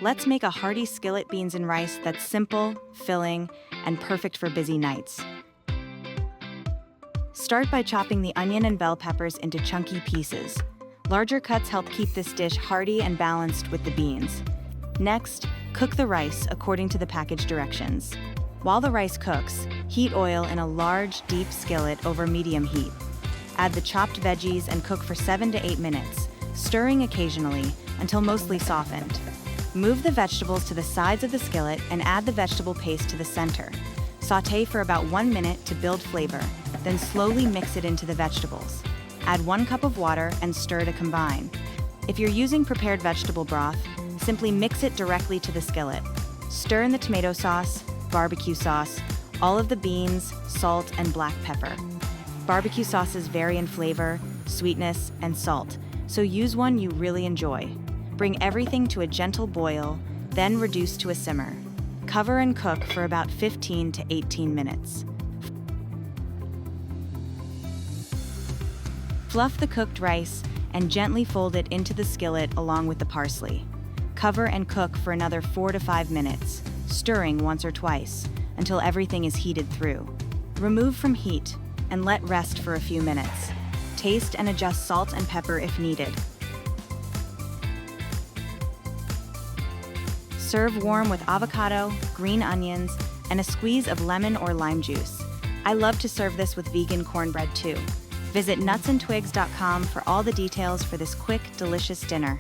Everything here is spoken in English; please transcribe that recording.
Let's make a hearty skillet beans and rice that's simple, filling, and perfect for busy nights. Start by chopping the onion and bell peppers into chunky pieces. Larger cuts help keep this dish hearty and balanced with the beans. Next, cook the rice according to the package directions. While the rice cooks, heat oil in a large, deep skillet over medium heat. Add the chopped veggies and cook for 7 to 8 minutes, stirring occasionally until mostly softened. Move the vegetables to the sides of the skillet and add the vegetable paste to the center. Sauté for about 1 minute to build flavor, then slowly mix it into the vegetables. Add 1 cup of water and stir to combine. If you're using prepared vegetable broth, simply mix it directly to the skillet. Stir in the tomato sauce, barbecue sauce, all of the beans, salt, and black pepper. Barbecue sauces vary in flavor, sweetness, and salt, so use one you really enjoy. Bring everything to a gentle boil, then reduce to a simmer. Cover and cook for about 15 to 18 minutes. Fluff the cooked rice and gently fold it into the skillet along with the parsley. Cover and cook for another 4 to 5 minutes, stirring once or twice until everything is heated through. Remove from heat and let rest for a few minutes. Taste and adjust salt and pepper if needed. Serve warm with avocado, green onions, and a squeeze of lemon or lime juice. I love to serve this with vegan cornbread too. Visit nutsandtwigs.com for all the details for this quick, delicious dinner.